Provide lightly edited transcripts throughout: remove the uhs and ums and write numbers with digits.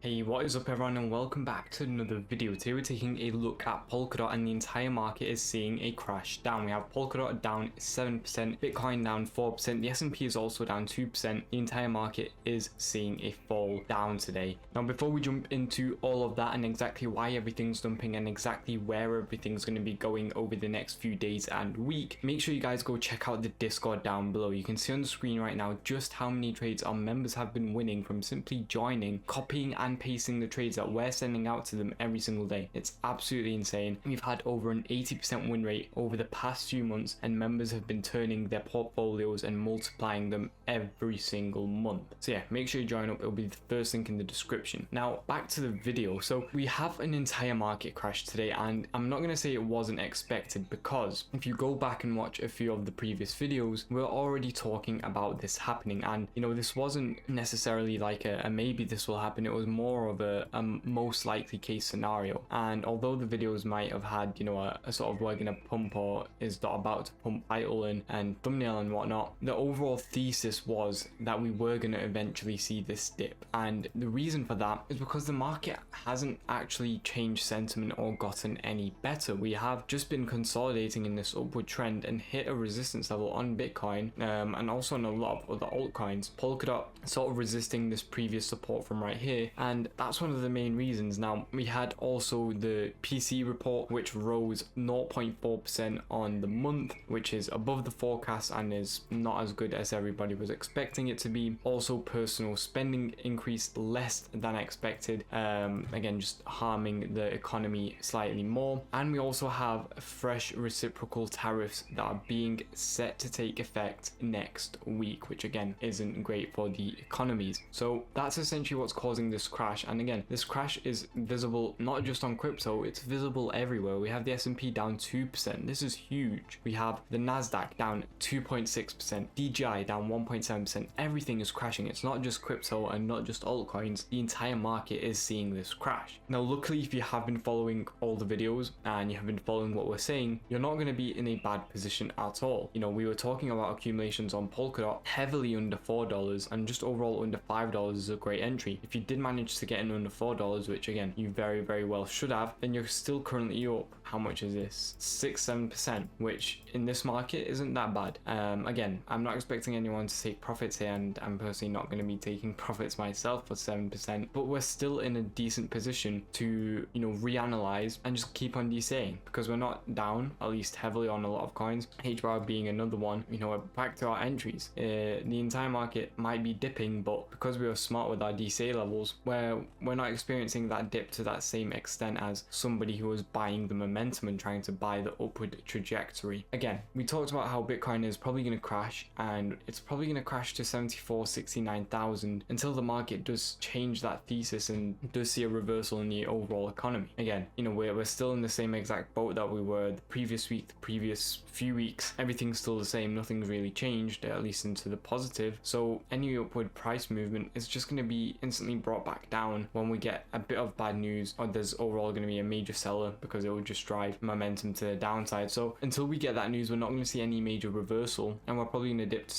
Hey, what is up everyone, and welcome back to another video. Today we're taking a look at Polkadot, and the entire market is seeing a crash down. We have Polkadot down 7%, Bitcoin down 4%, the S&P is also down 2%. The entire market is seeing a fall down today. Now before we jump into all of that and exactly why everything's dumping and exactly where everything's going to be going over the next few days and week, make sure you guys go check out the Discord down below. You can see on the screen right now just how many trades our members have been winning from simply joining, copying and pasting the trades that we're sending out to them every single day. It's absolutely insane. We've had over an 80% win rate over the past few months, and members have been turning their portfolios and multiplying them every single month. So yeah, make sure you join up. It'll be the first link in the description. Now back to the video. So we have an entire market crash today, and I'm not going to say it wasn't expected, because if you go back and watch a few of the previous videos, we're already talking about this happening. And you know, this wasn't necessarily like a maybe this will happen. It was more of a most likely case scenario. And although the videos might have had, you know, a sort of we're gonna pump or is about to pump title and thumbnail and whatnot, the overall thesis was that we were gonna eventually see this dip. And the reason for that is because the market hasn't actually changed sentiment or gotten any better. We have just been consolidating in this upward trend and hit a resistance level on Bitcoin and also on a lot of other altcoins. Polkadot sort of resisting this previous support from right here, and that's one of the main reasons. Now we had also the PC report, which rose 0.4% on the month, which is above the forecast and is not as good as everybody was expecting it to be. Also, personal spending increased less than expected, again just harming the economy slightly more. And we also have fresh reciprocal tariffs that are being set to take effect next week, which again isn't great for the economies. So that's essentially what's causing this crash. And again, this crash is visible not just on crypto, it's visible everywhere. We have the S&P down 2%. This is huge. We have the Nasdaq down 2.6%, DJI down 1.7%. Everything is crashing. It's not just crypto and not just altcoins. The entire market is seeing this crash. Now luckily, if you have been following all the videos and you have been following what we're saying, you're not going to be in a bad position at all. You know, we were talking about accumulations on Polkadot heavily under $4, and just overall under $5 is a great entry. If you did manage to get in under $4, which again you very well should have, then you're still currently up, how much is this, 6-7%, which in this market isn't that bad. Again, I'm not expecting anyone to take profits here, and I'm personally not going to be taking profits myself for 7%, but we're still in a decent position to, you know, reanalyze and just keep on DCAing, because we're not down, at least heavily, on a lot of coins, HBAR being another one. You know, we're back to our entries. The entire market might be dipping, but because we were smart with our DCA levels, where we're not experiencing that dip to that same extent as somebody who was buying the momentum and trying to buy the upward trajectory. Again, we talked about how Bitcoin is probably going to crash, and it's probably going to crash to 69,000 until the market does change that thesis and does see a reversal in the overall economy. Again, you know, we're still in the same exact boat that we were the previous week, the previous few weeks. Everything's still the same. Nothing's really changed, at least into the positive. So any upward price movement is just going to be instantly brought back down when we get a bit of bad news, or there's overall going to be a major seller, because it will just drive momentum to the downside. So until we get that news, we're not going to see any major reversal, and we're probably going to dip to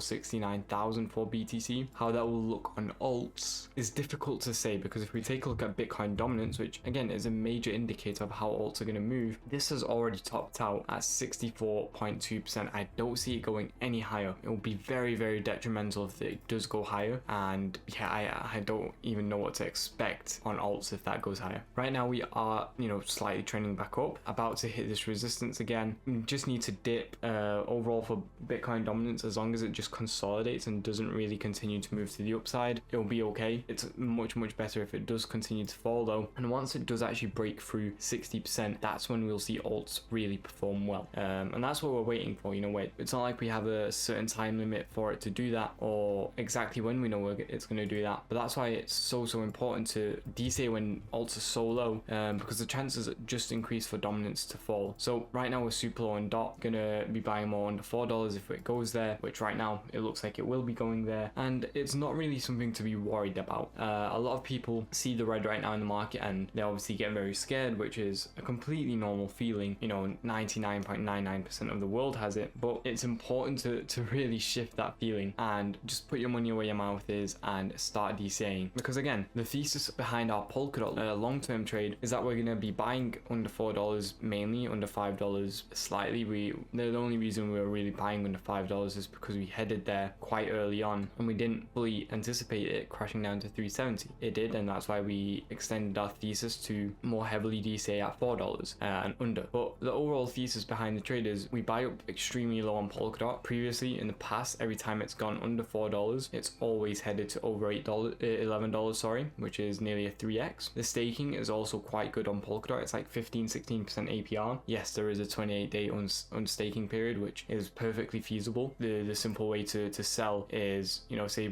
69,000 for BTC. How that will look on alts is difficult to say, because if we take a look at Bitcoin dominance, which again is a major indicator of how alts are going to move, this has already topped out at 64.2%. I don't see it going any higher. It will be very detrimental if it does go higher, and yeah, I don't even know what to expect on alts if that goes higher. Right now we are, you know, slightly trending back up, about to hit this resistance again. We just need to dip overall for Bitcoin dominance. As long as it just consolidates and doesn't really continue to move to the upside, it'll be okay. It's much better if it does continue to fall though, and once it does actually break through 60%, that's when we'll see alts really perform well, and that's what we're waiting for. You know, it's not like we have a certain time limit for it to do that, or exactly when we know it's going to do that, but that's why it's so important to DCA when alts are so low, because the chances just increase for dominance to fall. So right now we're super low on DOT, gonna be buying more under $4 if it goes there, which right now it looks like it will be going there, and it's not really something to be worried about. A lot of people see the red right now in the market and they obviously get very scared, which is a completely normal feeling. You know, 99.99% of the world has it, but it's important to really shift that feeling and just put your money where your mouth is and start DCAing, because Because again, the thesis behind our Polkadot long-term trade is that we're going to be buying under $4 mainly, under $5 slightly. The only reason we were really buying under $5 is because we headed there quite early on and we didn't fully anticipate it crashing down to 370. It did, and that's why we extended our thesis to more heavily DCA at $4 and under. But the overall thesis behind the trade is we buy up extremely low on Polkadot. Previously in the past, every time it's gone under $4, it's always headed to over $11, sorry, which is nearly a 3x. The staking is also quite good on Polkadot. It's like 15-16% APR. Yes, there is a 28-day unstaking period, which is perfectly feasible. The simple way to sell is, you know, say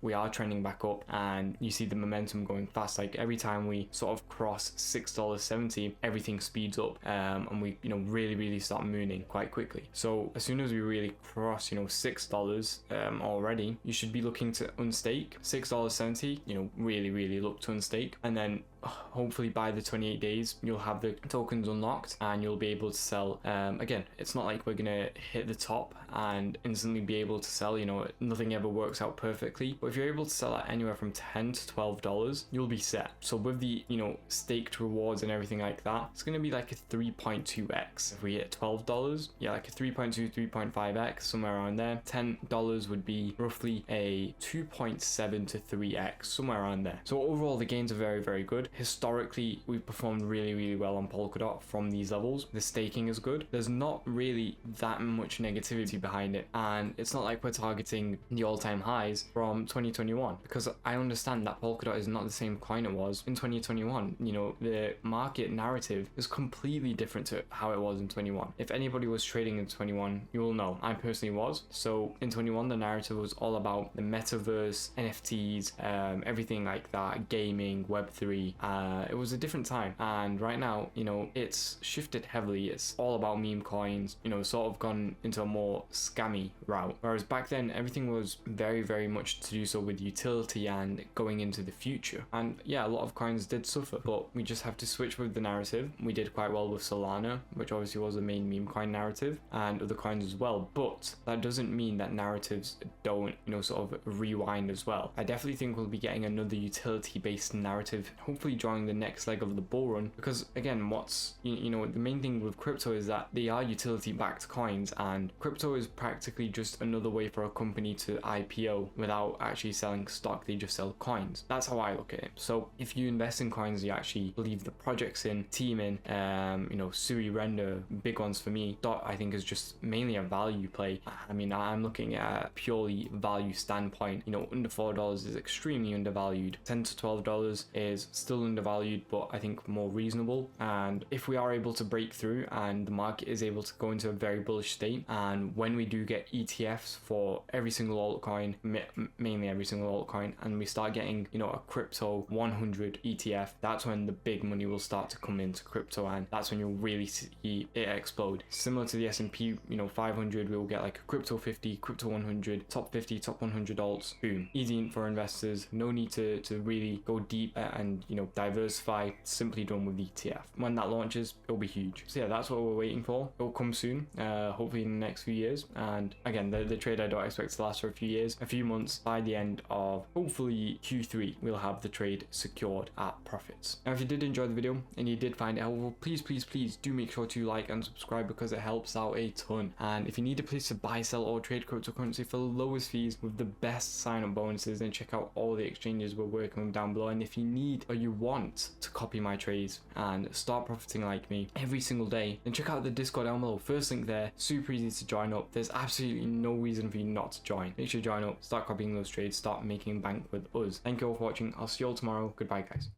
we are trending back up and you see the momentum going fast. Like every time we sort of cross $6.70, everything speeds up and we, you know, really start mooning quite quickly. So as soon as we really cross, you know, $6 already, you should be looking to unstake. $6.70, you know, really look to unstake, and then hopefully by the 28 days you'll have the tokens unlocked and you'll be able to sell. Again, it's not like we're gonna hit the top and instantly be able to sell, you know, nothing ever works out perfectly, but if you're able to sell at anywhere from $10 to $12, you'll be set. So with the, you know, staked rewards and everything like that, it's gonna be like a 3.2x. If we hit $12, yeah, like a 3.2 3.5x, somewhere around there. $10 would be roughly a 2.7 to 3x, somewhere around there. So overall the gains are very good. Historically, we've performed really well on Polkadot from these levels. The staking is good. There's not really that much negativity behind it, and it's not like we're targeting the all-time highs from 2021, because I understand that Polkadot is not the same coin it was in 2021. You know, the market narrative is completely different to how it was in 21. If anybody was trading in 21, you will know. I personally was. So in 21, the narrative was all about the metaverse, NFTs, everything like that, gaming, Web3. It was a different time, and right now, you know, it's shifted heavily. It's all about meme coins, you know, sort of gone into a more scammy route, whereas back then everything was very much to do so with utility and going into the future. And yeah, a lot of coins did suffer, but we just have to switch with the narrative. We did quite well with Solana, which obviously was the main meme coin narrative, and other coins as well, but that doesn't mean that narratives don't, you know, sort of rewind as well. I definitely think we'll be getting another utility based narrative, hopefully during the next leg of the bull run, because again, what's, you know, the main thing with crypto is that they are utility backed coins, and crypto is practically just another way for a company to IPO without actually selling stock. They just sell coins. That's how I look at it. So if you invest in coins you actually believe the projects in, team in, you know, Sui, Render, big ones for me. Dot, I think, is just mainly a value play. I mean, I'm looking at a purely value standpoint. You know, under $4 is extremely undervalued. $10 to $12 is still undervalued, but I think more reasonable. And if we are able to break through and the market is able to go into a very bullish state, and when we do get ETFs for every single altcoin, mainly every single altcoin, and we start getting, you know, a crypto 100 ETF, that's when the big money will start to come into crypto, and that's when you'll really see it explode. Similar to the S&P, you know, 500, we'll get like a crypto 50, crypto 100, top 50, top 100 alts, boom. Easy for investors. No need to really go deep and, you know, diversify. Simply done with the ETF. When that launches, it'll be huge. So yeah, that's what we're waiting for. It'll come soon, hopefully in the next few years. And again, the trade I don't expect to last for a few years, a few months. By the end of hopefully Q3, we'll have the trade secured at profits. Now, if you did enjoy the video and you did find it helpful, please do make sure to like and subscribe, because it helps out a ton. And if you need a place to buy, sell, or trade cryptocurrency for the lowest fees with the best sign-up bonuses, then check out all the exchanges we're working with down below. And if you need or you want to copy my trades and start profiting like me every single day, then check out the Discord down below. First link there, super easy to join up. There's absolutely no reason for you not to join. Make sure you join up, start copying those trades, start making bank with us. Thank you all for watching. I'll see you all tomorrow. Goodbye, guys.